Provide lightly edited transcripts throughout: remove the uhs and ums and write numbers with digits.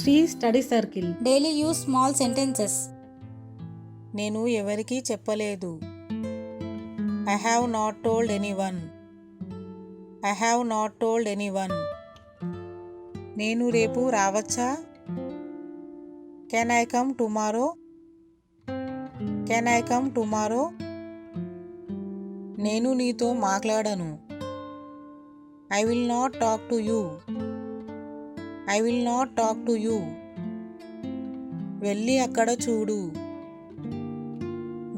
Shri Study Circle. Daily use small sentences. నేను ఎవరికీ చెప్పలేదు. I have not told anyone. I have not told anyone. నేను రేపు రావచ్చా? Can I come tomorrow? Can I come tomorrow? నేను నీతో మాట్లాడను. I will not talk to you. I will not talk to you. వెళ్ళి అక్కడ చూడు.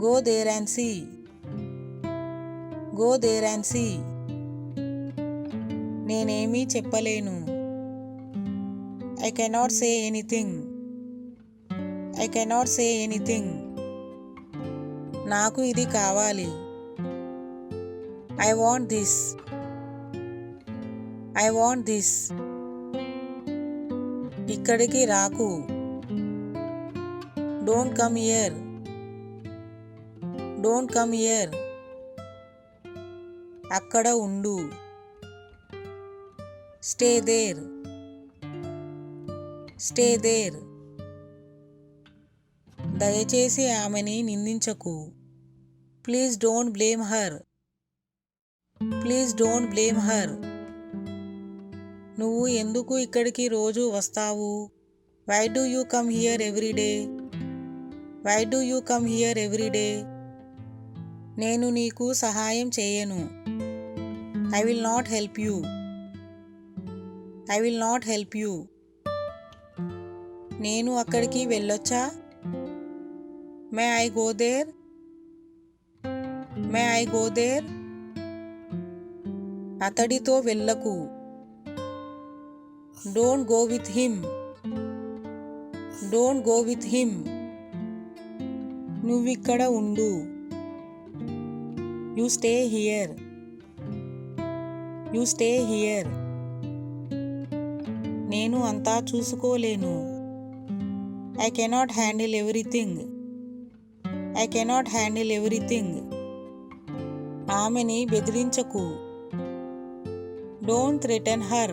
Go there and see. Go there and see. నేనేమీ చెప్పలేను. I cannot say anything. I cannot say anything. నాకు ఇది కావాలి. I want this. I want this. ఇక్కడికి రాకు. Don't come here. Don't come here. అక్కడ ఉండు. Stay there. Stay there. దయచేసి ఆమెని నిందించకు. Please don't blame her. Please don't blame her. నువ్వు ఎందుకు ఇక్కడికి రోజు వస్తావు? Why do you come here every day? Why do you come here every day? నేను నీకు సహాయం చేయను. I will not help you. I will not help you. నేను అక్కడికి వెళ్ళొచ్చా? May I go there? May I go there? అతడితో వెళ్ళకు. Don't go with him. Don't go with him. నువ్విక్కడ ఉండు. You stay here. You stay here. నేను అంతా చూసుకోలేను. I cannot handle everything. I cannot handle everything. ఆమెని బెదిరించకు. Don't threaten her.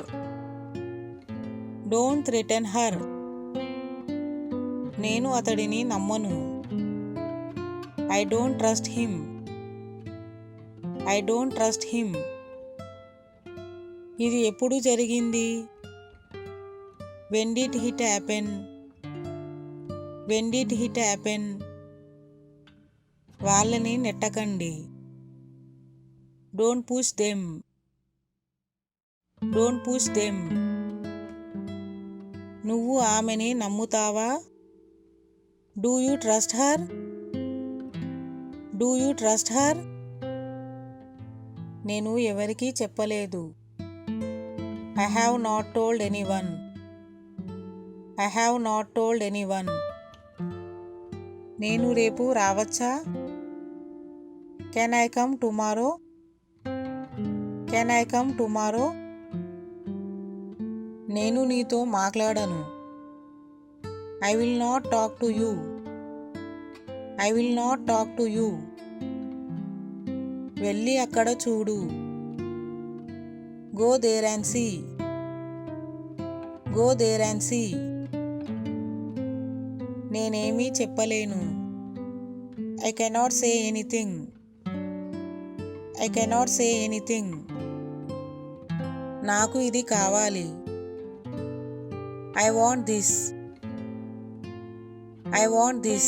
Don't threaten her. నేను అతడిని నమ్మను. I don't trust him. I don't trust him. ఇది ఎప్పుడు జరిగింది? When did it happen? When did it happen? వాళ్ళని నెట్టకండి. Don't push them. Don't push them. నువ్వు ఆమెని నమ్ముతావా? Do you trust her? Do you trust her? నేను ఎవరికీ చెప్పలేదు. I have not told anyone. I have not told anyone. నేను రేపు రావచ్చా? Can I come tomorrow? Can I come tomorrow? నేను నీతో మాట్లాడను. I will not talk to you. I will not talk to you. వెళ్ళి అక్కడ చూడు. Go there and see. Go there and see. నేనేమీ చెప్పలేను. I cannot say anything. I cannot say anything. నాకు ఇది కావాలి. I want this. I want this.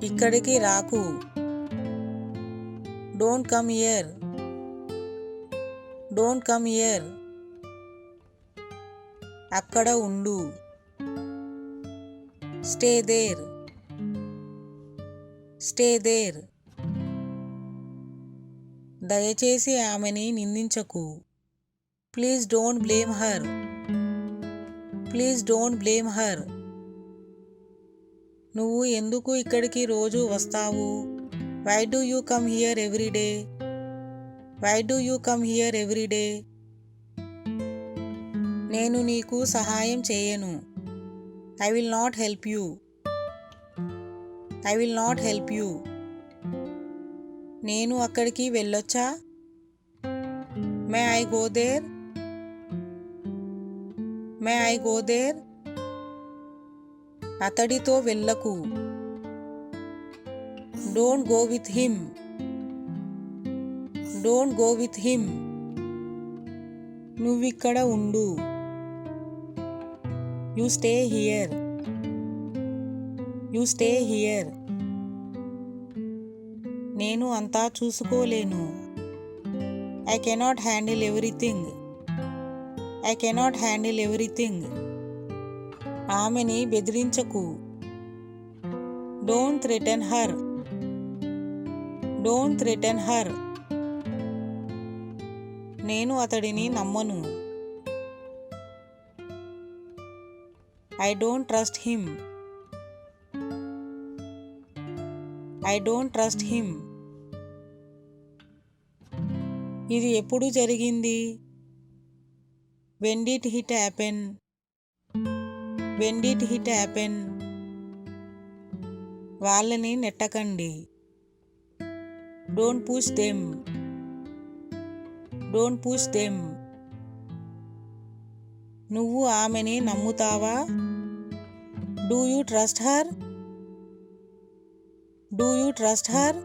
ఇక్కడికి రాకు. Don't come here. Don't come here. అక్కడ ఉండు. Stay there. Stay there. దయచేసి ఆమెని నిందించకు. Please don't blame her. Please don't blame her. నువ్వు ఎందుకు ఇక్కడికి రోజు వస్తావు? Why do you come here every day? Why do you come here every day? నేను నీకు సహాయం చేయను. I will not help you. I will not help you. నేను అక్కడికి వెళ్ళొచ్చా? May I go there? May I go there? అతడితో వెళ్ళకు. Don't go with him. Don't go with him. నువ్విక్కడ ఉండు. You stay here. You stay here. నేను అంతా చూసుకోలేను. I cannot handle everything. I cannot handle everything. ఆమెని బెదిరించకు. Don't threaten her. Don't threaten her. నేను అతడిని నమ్మను. I don't trust him. I don't trust him. ఇది ఎప్పుడు జరిగింది? When did it happen? When did it happen? వాళ్ళని నెట్టకండి. Don't push them. Don't push them. నువ్వు ఆమెని నమ్ముతావా? Do you trust her? Do you trust her?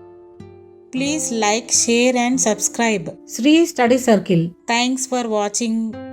Please like, share and subscribe. Sri Study Circle. Thanks for watching.